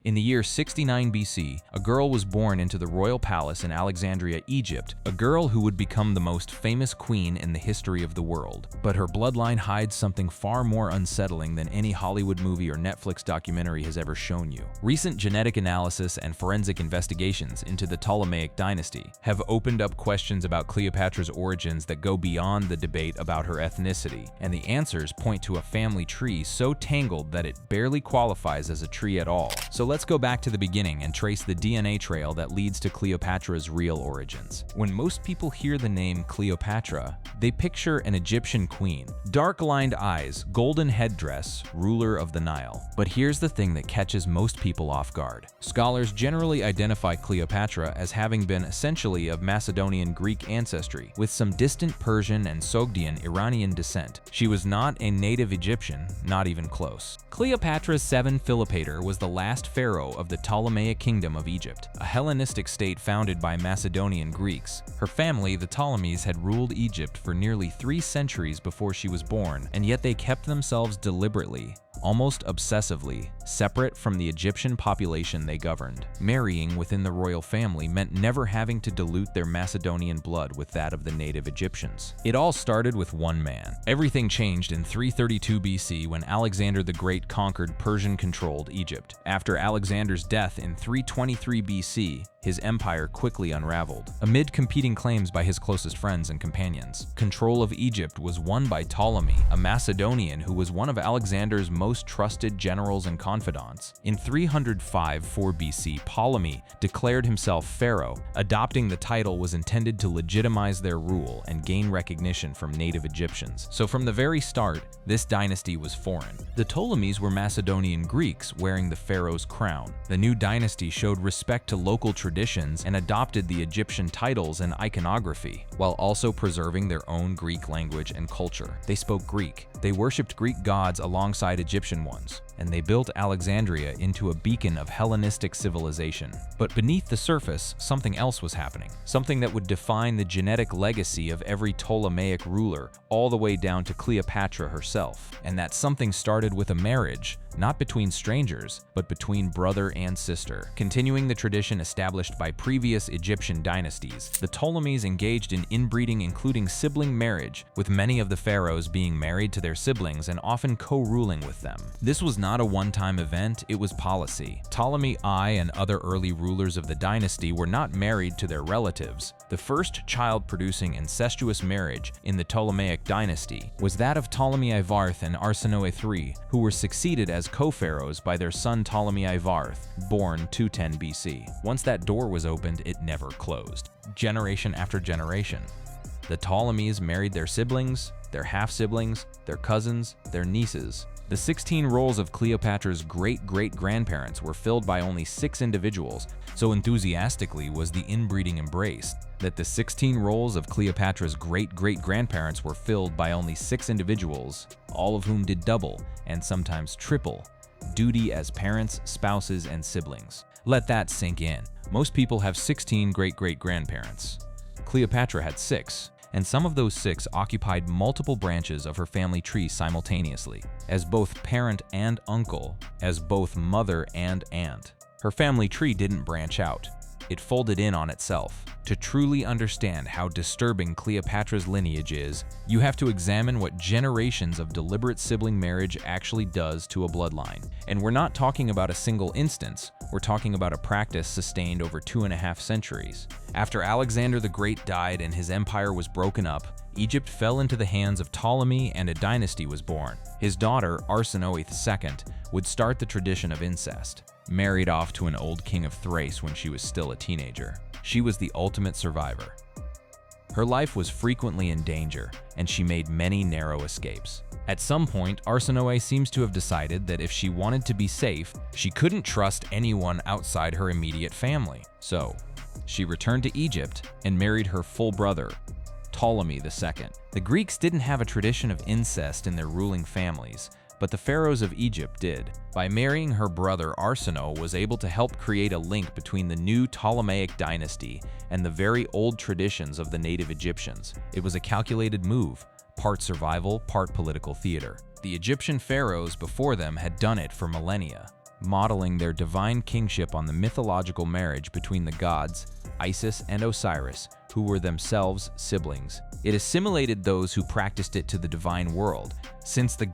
In the year 69 BC, a girl was born into the royal palace in Alexandria, Egypt, a girl who would become the most famous queen in the history of the world. But her bloodline hides something far more unsettling than any Hollywood movie or Netflix documentary has ever shown you. Recent genetic analysis and forensic investigations into the Ptolemaic dynasty have opened up questions about Cleopatra's origins that go beyond the debate about her ethnicity, and the answers point to a family tree so tangled that it barely qualifies as a tree at all. So let's go back to the beginning and trace the DNA trail that leads to Cleopatra's real origins. When most people hear the name Cleopatra, they picture an Egyptian queen. Dark-lined eyes, golden headdress, ruler of the Nile. But here's the thing that catches most people off guard. Scholars generally identify Cleopatra as having been essentially of Macedonian Greek ancestry, with some distant Persian and Sogdian Iranian descent. She was not a native Egyptian, not even close. Cleopatra's 7 Philopator was the last pharaoh of the Ptolemaic Kingdom of Egypt, a Hellenistic state founded by Macedonian Greeks. Her family, the Ptolemies, had ruled Egypt for nearly 3 centuries before she was born, and yet they kept themselves deliberately, almost obsessively, separate from the Egyptian population they governed. Marrying within the royal family meant never having to dilute their Macedonian blood with that of the native Egyptians. It all started with one man. Everything changed in 332 BC when Alexander the Great conquered Persian-controlled Egypt. After Alexander's death in 323 BC, his empire quickly unraveled. Amid competing claims by his closest friends and companions, control of Egypt was won by Ptolemy, a Macedonian who was one of Alexander's most trusted generals and confidants. In 305 BC, Ptolemy declared himself pharaoh. Adopting the title was intended to legitimize their rule and gain recognition from native Egyptians. So from the very start, this dynasty was foreign. The Ptolemies were Macedonian Greeks wearing the pharaoh's crown. The new dynasty showed respect to local traditions and adopted the Egyptian titles and iconography, while also preserving their own Greek language and culture. They spoke Greek. They worshipped Greek gods alongside Egyptian ones, and they built Alexandria into a beacon of Hellenistic civilization. But beneath the surface, something else was happening, something that would define the genetic legacy of every Ptolemaic ruler, all the way down to Cleopatra herself. And that something started with a marriage, not between strangers, but between brother and sister. Continuing the tradition established by previous Egyptian dynasties, the Ptolemies engaged in inbreeding, including sibling marriage, with many of the pharaohs being married to their siblings and often co-ruling with them. This was not a one-time event, it was policy. Ptolemy I and other early rulers of the dynasty were not married to their relatives. The first child-producing incestuous marriage in the Ptolemaic dynasty was that of Ptolemy Ivarth and Arsinoe III, who were succeeded as co-pharaohs by their son Ptolemy Ivarth, born 210 BC. Once that door was opened, it never closed. Generation after generation, the Ptolemies married their siblings, their half-siblings, their cousins, their nieces. The 16 roles of Cleopatra's great-great-grandparents were filled by only 6 individuals, so enthusiastically was the inbreeding embraced that the 16 roles of Cleopatra's great-great-grandparents were filled by only 6 individuals, all of whom did double, and sometimes triple, duty as parents, spouses, and siblings. Let that sink in. Most people have 16 great-great-grandparents. Cleopatra had 6. And some of those 6 occupied multiple branches of her family tree simultaneously, as both parent and uncle, as both mother and aunt. Her family tree didn't branch out. It folded in on itself. To truly understand how disturbing Cleopatra's lineage is, you have to examine what generations of deliberate sibling marriage actually does to a bloodline. And we're not talking about a single instance, we're talking about a practice sustained over 2.5 centuries. After Alexander the Great died and his empire was broken up, Egypt fell into the hands of Ptolemy and a dynasty was born. His daughter, Arsinoe II, would start the tradition of incest. Married off to an old king of Thrace when she was still a teenager. She was the ultimate survivor. Her life was frequently in danger, and she made many narrow escapes. At some point, Arsinoe seems to have decided that if she wanted to be safe, she couldn't trust anyone outside her immediate family. So, she returned to Egypt and married her full brother, Ptolemy II. The Greeks didn't have a tradition of incest in their ruling families, but the pharaohs of Egypt did. By marrying her brother, Arsinoe was able to help create a link between the new Ptolemaic dynasty and the very old traditions of the native Egyptians. It was a calculated move, part survival, part political theater. The Egyptian pharaohs before them had done it for millennia. modeling their divine kingship on the mythological marriage between the gods, Isis and Osiris, who were themselves siblings. It assimilated those who practiced it to the divine world, since the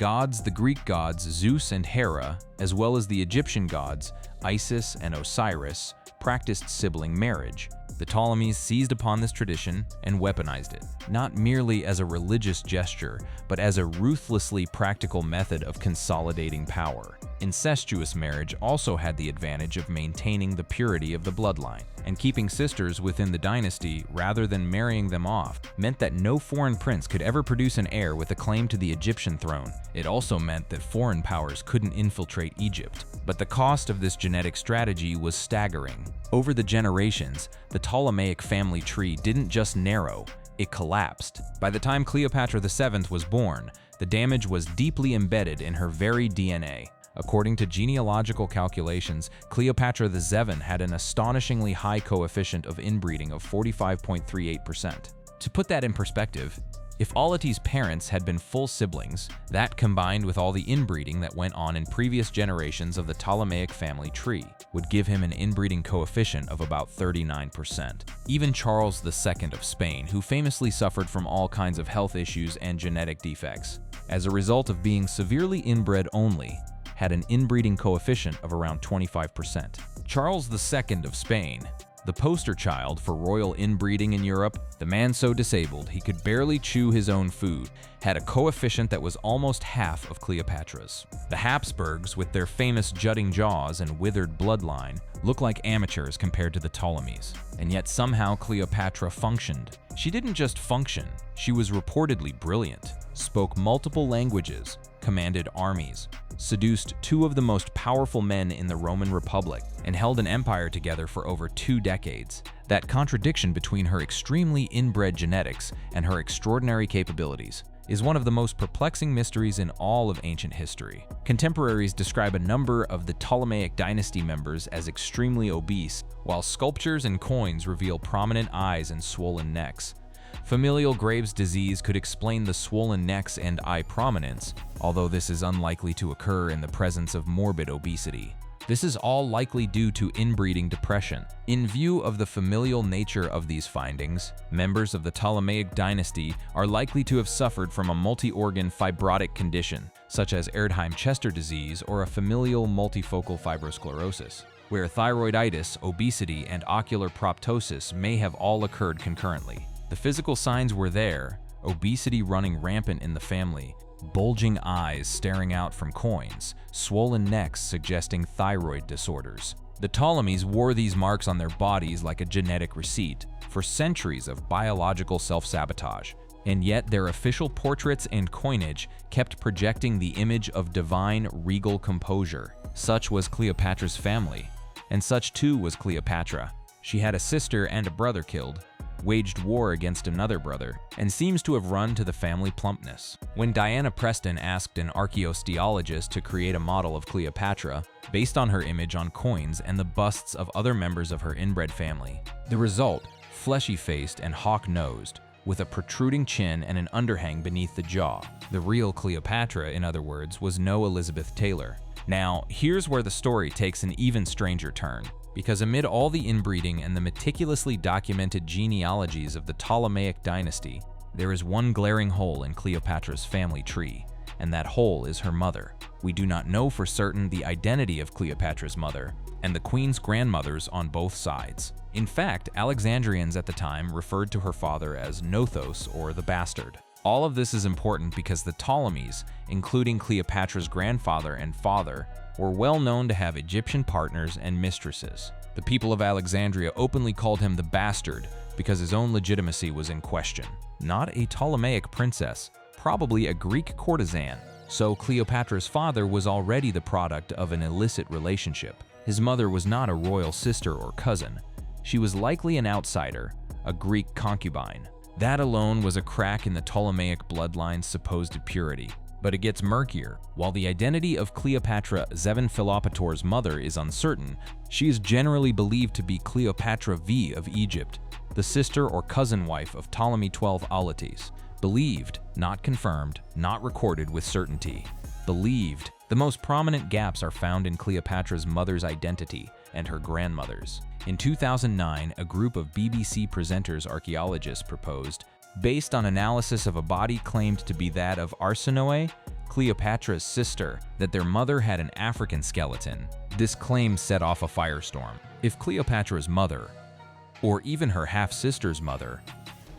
Greek gods Zeus and Hera, as well as the Egyptian gods Isis and Osiris, practiced sibling marriage. The Ptolemies seized upon this tradition and weaponized it, not merely as a religious gesture, but as a ruthlessly practical method of consolidating power. Incestuous marriage also had the advantage of maintaining the purity of the bloodline, and keeping sisters within the dynasty rather than marrying them off meant that no foreign prince could ever produce an heir with a claim to the Egyptian throne. It also meant that foreign powers couldn't infiltrate Egypt. But the cost of this genetic strategy was staggering. Over the generations, the Ptolemaic family tree didn't just narrow, it collapsed. By the time Cleopatra VII was born, the damage was deeply embedded in her very DNA. According to genealogical calculations, Cleopatra VII had an astonishingly high coefficient of inbreeding of 45.38%. To put that in perspective, if Alati's parents had been full siblings, that combined with all the inbreeding that went on in previous generations of the Ptolemaic family tree would give him an inbreeding coefficient of about 39%. Even Charles II of Spain, who famously suffered from all kinds of health issues and genetic defects, as a result of being severely inbred only, had an inbreeding coefficient of around 25%. Charles II of Spain, the poster child for royal inbreeding in Europe, the man so disabled he could barely chew his own food, had a coefficient that was almost half of Cleopatra's. The Habsburgs, with their famous jutting jaws and withered bloodline, look like amateurs compared to the Ptolemies. And yet somehow Cleopatra functioned. She didn't just function, she was reportedly brilliant, spoke multiple languages, commanded armies, seduced two of the most powerful men in the Roman Republic, and held an empire together for over 2 decades. That contradiction between her extremely inbred genetics and her extraordinary capabilities is one of the most perplexing mysteries in all of ancient history. Contemporaries describe a number of the Ptolemaic dynasty members as extremely obese, while sculptures and coins reveal prominent eyes and swollen necks. Familial Graves' disease could explain the swollen necks and eye prominence, although this is unlikely to occur in the presence of morbid obesity. This is all likely due to inbreeding depression. In view of the familial nature of these findings, members of the Ptolemaic dynasty are likely to have suffered from a multi-organ fibrotic condition, such as Erdheim-Chester disease or a familial multifocal fibrosclerosis, where thyroiditis, obesity, and ocular proptosis may have all occurred concurrently. The physical signs were there: obesity running rampant in the family, bulging eyes staring out from coins, swollen necks suggesting thyroid disorders. The Ptolemies wore these marks on their bodies like a genetic receipt for centuries of biological self-sabotage, and yet their official portraits and coinage kept projecting the image of divine, regal composure. Such was Cleopatra's family, and such too was Cleopatra. She had a sister and a brother killed, waged war against another brother, and seems to have run to the family plumpness. When Diana Preston asked an archaeosteologist to create a model of Cleopatra based on her image on coins and the busts of other members of her inbred family, the result, fleshy-faced and hawk-nosed, with a protruding chin and an underhang beneath the jaw. The real Cleopatra, in other words, was no Elizabeth Taylor. Now, here's where the story takes an even stranger turn. Because amid all the inbreeding and the meticulously documented genealogies of the Ptolemaic dynasty, there is one glaring hole in Cleopatra's family tree, and that hole is her mother. We do not know for certain the identity of Cleopatra's mother and the queen's grandmothers on both sides. In fact, Alexandrians at the time referred to her father as Nothos, or the bastard. All of this is important because the Ptolemies, including Cleopatra's grandfather and father, were well known to have Egyptian partners and mistresses. The people of Alexandria openly called him the bastard because his own legitimacy was in question. Not a Ptolemaic princess, probably a Greek courtesan. So Cleopatra's father was already the product of an illicit relationship. His mother was not a royal sister or cousin. She was likely an outsider, a Greek concubine. That alone was a crack in the Ptolemaic bloodline's supposed purity. But it gets murkier. While the identity of Cleopatra Philopator's mother is uncertain, she is generally believed to be Cleopatra V of Egypt, the sister or cousin wife of Ptolemy XII Auletes. Believed, not confirmed, not recorded with certainty. Believed The most prominent gaps are found in Cleopatra's mother's identity and her grandmother's. In 2009, a group of BBC presenters archaeologists proposed, based on analysis of a body claimed to be that of Arsinoe, Cleopatra's sister, that their mother had an African skeleton. This claim set off a firestorm. If Cleopatra's mother, or even her half-sister's mother,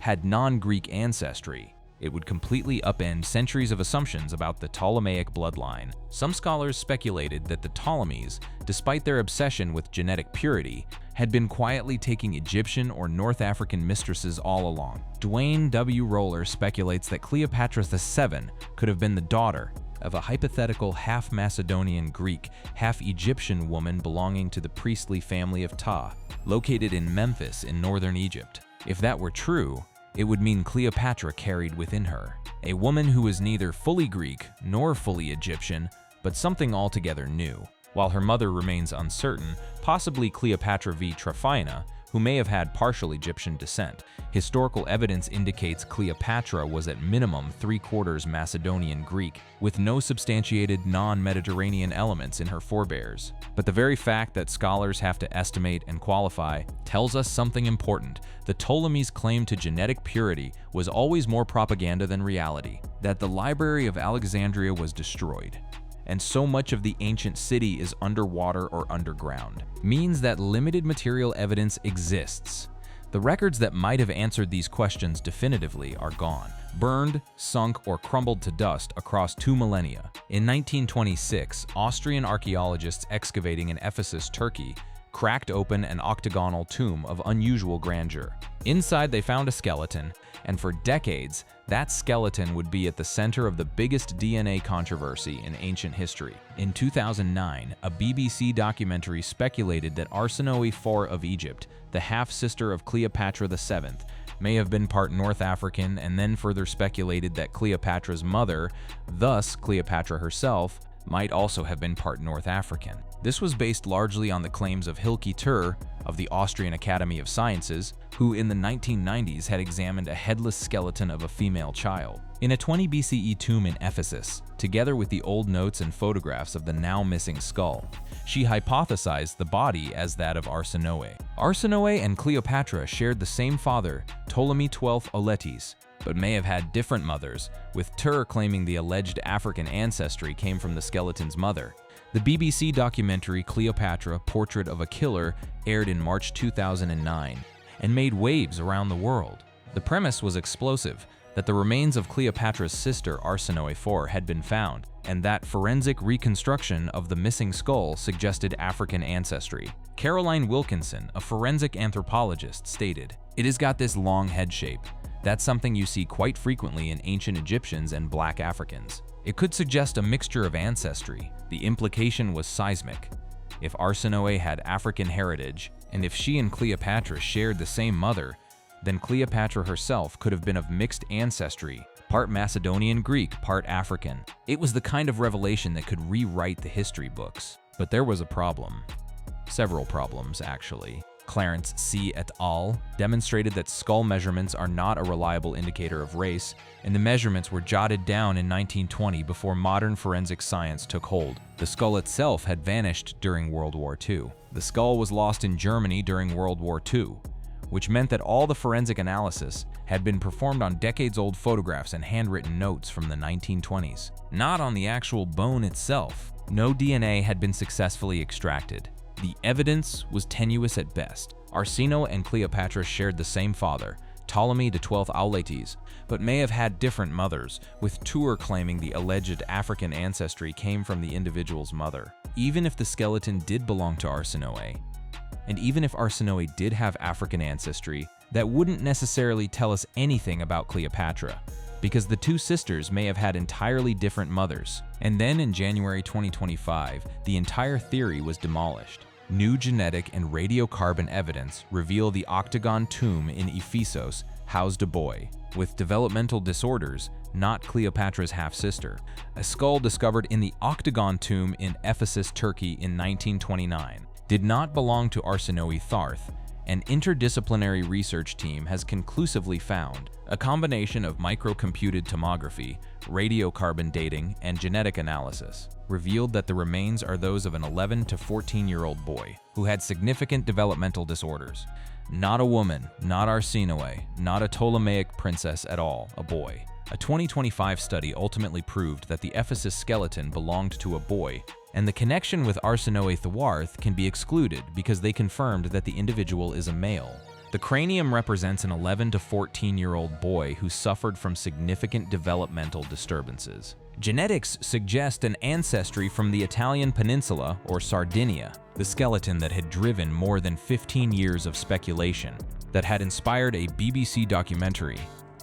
had non-Greek ancestry, it would completely upend centuries of assumptions about the Ptolemaic bloodline. Some scholars speculated that the Ptolemies, despite their obsession with genetic purity, had been quietly taking Egyptian or North African mistresses all along. Dwayne W. Roller speculates that Cleopatra VII could have been the daughter of a hypothetical half-Macedonian Greek, half-Egyptian woman belonging to the priestly family of Ptah, located in Memphis in northern Egypt. If that were true, it would mean Cleopatra carried within her a woman who was neither fully Greek nor fully Egyptian, but something altogether new. While her mother remains uncertain, possibly Cleopatra v. Tryphina, who may have had partial Egyptian descent. Historical evidence indicates Cleopatra was at minimum 3/4 Macedonian Greek, with no substantiated non-Mediterranean elements in her forebears. But the very fact that scholars have to estimate and qualify tells us something important. The Ptolemies' claim to genetic purity was always more propaganda than reality. That the Library of Alexandria was destroyed, and so much of the ancient city is underwater or underground, means that limited material evidence exists. The records that might have answered these questions definitively are gone, burned, sunk, or crumbled to dust across 2 millennia. In 1926, Austrian archaeologists excavating in Ephesus, Turkey, cracked open an octagonal tomb of unusual grandeur. Inside they found a skeleton, and for decades, that skeleton would be at the center of the biggest DNA controversy in ancient history. In 2009, a BBC documentary speculated that Arsinoe IV of Egypt, the half-sister of Cleopatra VII, may have been part North African, and then further speculated that Cleopatra's mother, thus Cleopatra herself, might also have been part North African. This was based largely on the claims of Hilke Tur of the Austrian Academy of Sciences, who in the 1990s had examined a headless skeleton of a female child. In a 20 BCE tomb in Ephesus, together with the old notes and photographs of the now missing skull, she hypothesized the body as that of Arsinoe. Arsinoe and Cleopatra shared the same father, Ptolemy XII Auletes, but may have had different mothers, with Tur claiming the alleged African ancestry came from the skeleton's mother. The BBC documentary Cleopatra: Portrait of a Killer aired in March 2009 and made waves around the world. The premise was explosive, that the remains of Cleopatra's sister Arsinoe IV had been found, and that forensic reconstruction of the missing skull suggested African ancestry. Caroline Wilkinson, a forensic anthropologist, stated, "It has got this long head shape. That's something you see quite frequently in ancient Egyptians and Black Africans. It could suggest a mixture of ancestry. The implication was seismic. If Arsinoe had African heritage, and if she and Cleopatra shared the same mother, then Cleopatra herself could have been of mixed ancestry, part Macedonian Greek, part African." It was the kind of revelation that could rewrite the history books. But there was a problem. Several problems, actually. Clarence C. et al. Demonstrated that skull measurements are not a reliable indicator of race, and the measurements were jotted down in 1920 before modern forensic science took hold. The skull itself had vanished during World War II. The skull was lost in Germany during World War II, which meant that all the forensic analysis had been performed on decades-old photographs and handwritten notes from the 1920s, not on the actual bone itself. No DNA had been successfully extracted. The evidence was tenuous at best. Arsinoe and Cleopatra shared the same father, Ptolemy XII Auletes, but may have had different mothers, with Tur claiming the alleged African ancestry came from the individual's mother. Even if the skeleton did belong to Arsinoe, and even if Arsinoe did have African ancestry, that wouldn't necessarily tell us anything about Cleopatra, because the two sisters may have had entirely different mothers. And then in January 2025, the entire theory was demolished. New genetic and radiocarbon evidence reveal the octagon tomb in Ephesus housed a boy with developmental disorders, not Cleopatra's half-sister. A skull discovered in the octagon tomb in Ephesus, Turkey in 1929 did not belong to Arsinoe Tharth, an interdisciplinary research team has conclusively found a combination of microcomputed tomography, radiocarbon dating, and genetic analysis revealed that the remains are those of an 11 to 14-year-old boy who had significant developmental disorders. Not a woman, not Arsinoe, not a Ptolemaic princess at all, a boy. A 2025 study ultimately proved that the Ephesus skeleton belonged to a boy, and the connection with Arsinoe Thawarth can be excluded because they confirmed that the individual is a male. The cranium represents an 11 to 14-year-old boy who suffered from significant developmental disturbances. Genetics suggest an ancestry from the Italian peninsula or Sardinia, the skeleton that had driven more than 15 years of speculation, that had inspired a BBC documentary,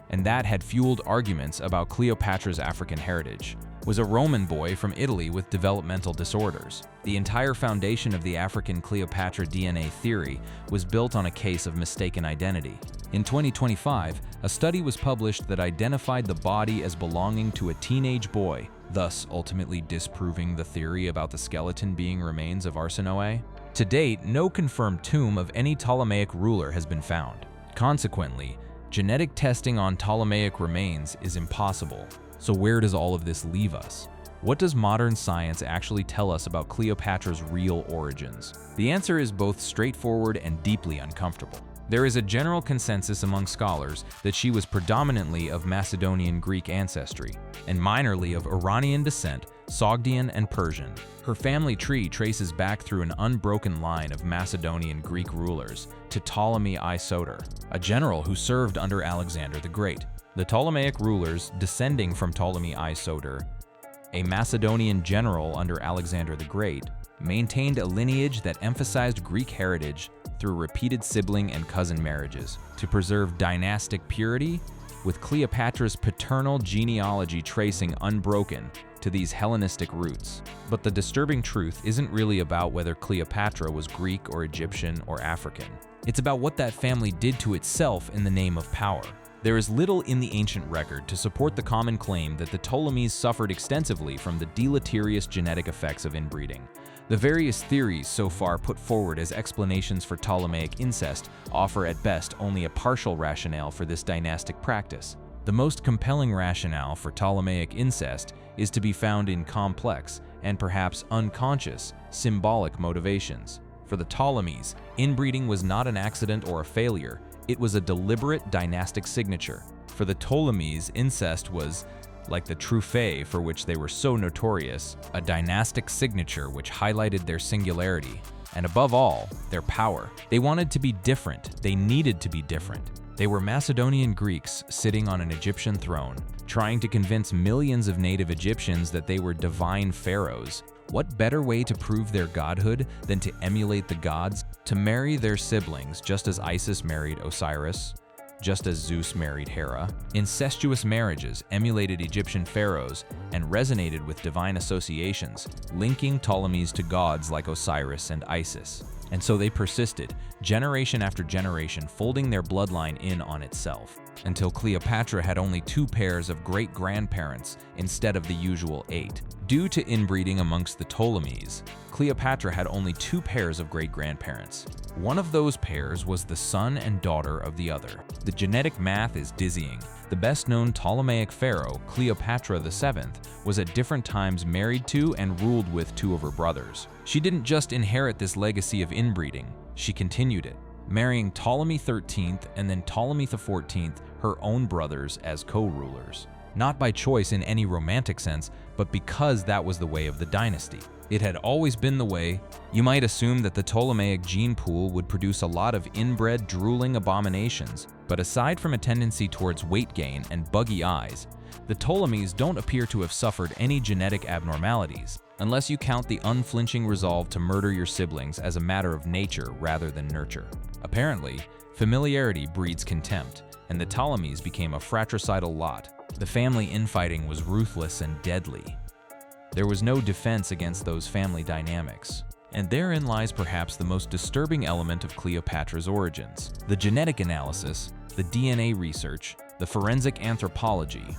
and that had fueled arguments about Cleopatra's African heritage, was a Roman boy from Italy with developmental disorders. The entire foundation of the African Cleopatra DNA theory was built on a case of mistaken identity. In 2025, a study was published that identified the body as belonging to a teenage boy, thus ultimately disproving the theory about the skeleton being remains of Arsinoe. To date, no confirmed tomb of any Ptolemaic ruler has been found. Consequently, genetic testing on Ptolemaic remains is impossible. So where does all of this leave us? What does modern science actually tell us about Cleopatra's real origins? The answer is both straightforward and deeply uncomfortable. There is a general consensus among scholars that she was predominantly of Macedonian Greek ancestry, and minorly of Iranian descent, Sogdian and Persian. Her family tree traces back through an unbroken line of Macedonian Greek rulers to Ptolemy I Soter, a general who served under Alexander the Great. The Ptolemaic rulers, descending from Ptolemy I Soter, a Macedonian general under Alexander the Great, maintained a lineage that emphasized Greek heritage through repeated sibling and cousin marriages to preserve dynastic purity, with Cleopatra's paternal genealogy tracing unbroken to these Hellenistic roots. But the disturbing truth isn't really about whether Cleopatra was Greek or Egyptian or African. It's about what that family did to itself in the name of power. There is little in the ancient record to support the common claim that the Ptolemies suffered extensively from the deleterious genetic effects of inbreeding. The various theories so far put forward as explanations for Ptolemaic incest offer at best only a partial rationale for this dynastic practice. The most compelling rationale for Ptolemaic incest is to be found in complex and perhaps unconscious symbolic motivations. For the Ptolemies, inbreeding was not an accident or a failure. It was a deliberate dynastic signature. For the Ptolemies, incest was, like the Trufae for which they were so notorious, a dynastic signature which highlighted their singularity, and above all, their power. They wanted to be different. They needed to be different. They were Macedonian Greeks sitting on an Egyptian throne, trying to convince millions of native Egyptians that they were divine pharaohs. What better way to prove their godhood than to emulate the gods, to marry their siblings just as Isis married Osiris, just as Zeus married Hera? Incestuous marriages emulated Egyptian pharaohs and resonated with divine associations, linking Ptolemies to gods like Osiris and Isis. And so they persisted, generation after generation, folding their bloodline in on itself, until Cleopatra had only 2 pairs of great-grandparents instead of the usual 8. Due to inbreeding amongst the Ptolemies, Cleopatra had only 2 pairs of great-grandparents. One of those pairs was the son and daughter of the other. The genetic math is dizzying. The best-known Ptolemaic pharaoh, Cleopatra VII, was at different times married to and ruled with 2 of her brothers. She didn't just inherit this legacy of inbreeding, she continued it, marrying Ptolemy XIII and then Ptolemy XIV, her own brothers, as co-rulers. Not by choice in any romantic sense, but because that was the way of the dynasty. It had always been the way. You might assume that the Ptolemaic gene pool would produce a lot of inbred, drooling abominations, but aside from a tendency towards weight gain and buggy eyes, the Ptolemies don't appear to have suffered any genetic abnormalities, unless you count the unflinching resolve to murder your siblings as a matter of nature rather than nurture. Apparently, familiarity breeds contempt, and the Ptolemies became a fratricidal lot. The family infighting was ruthless and deadly. There was no defense against those family dynamics. And therein lies perhaps the most disturbing element of Cleopatra's origins: the genetic analysis, the DNA research, the forensic anthropology.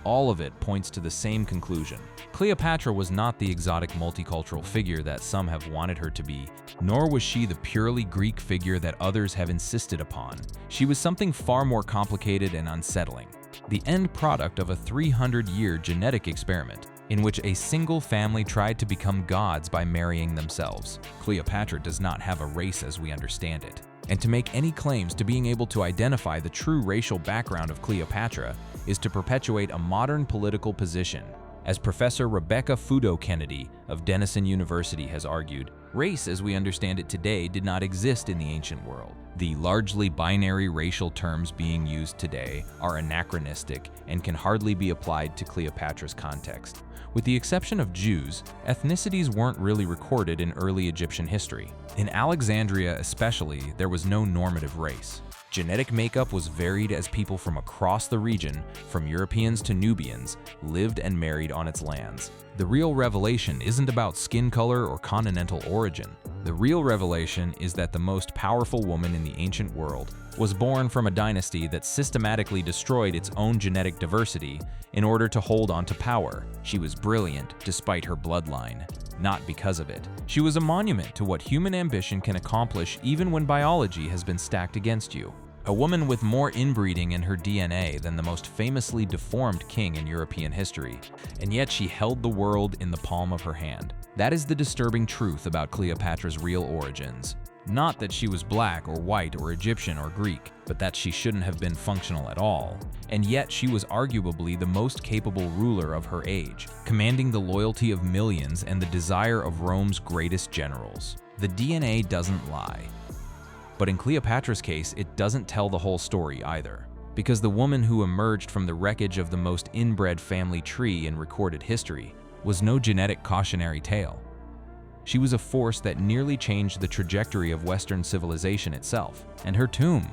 All of it points to the same conclusion. Cleopatra was not the exotic multicultural figure that some have wanted her to be, nor was she the purely Greek figure that others have insisted upon. She was something far more complicated and unsettling, the end product of a 300-year genetic experiment in which a single family tried to become gods by marrying themselves. Cleopatra does not have a race as we understand it, and to make any claims to being able to identify the true racial background of Cleopatra is to perpetuate a modern political position. As Professor Rebecca Fudo Kennedy of Denison University has argued, race as we understand it today did not exist in the ancient world. The largely binary racial terms being used today are anachronistic and can hardly be applied to Cleopatra's context. With the exception of Jews, ethnicities weren't really recorded in early Egyptian history. In Alexandria especially, there was no normative race. Genetic makeup was varied as people from across the region, from Europeans to Nubians, lived and married on its lands. The real revelation isn't about skin color or continental origin. The real revelation is that the most powerful woman in the ancient world was born from a dynasty that systematically destroyed its own genetic diversity in order to hold on to power. She was brilliant despite her bloodline, not because of it. She was a monument to what human ambition can accomplish even when biology has been stacked against you. A woman with more inbreeding in her DNA than the most famously deformed king in European history, and yet she held the world in the palm of her hand. That is the disturbing truth about Cleopatra's real origins. Not that she was black or white or Egyptian or Greek, but that she shouldn't have been functional at all. And yet she was arguably the most capable ruler of her age, commanding the loyalty of millions and the desire of Rome's greatest generals. The DNA doesn't lie. But in Cleopatra's case, it doesn't tell the whole story either. Because the woman who emerged from the wreckage of the most inbred family tree in recorded history was no genetic cautionary tale. She was a force that nearly changed the trajectory of Western civilization itself. And her tomb.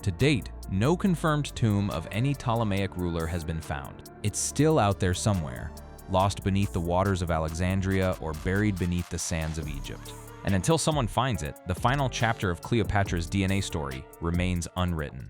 To date, no confirmed tomb of any Ptolemaic ruler has been found. It's still out there somewhere, lost beneath the waters of Alexandria or buried beneath the sands of Egypt. And until someone finds it, the final chapter of Cleopatra's DNA story remains unwritten.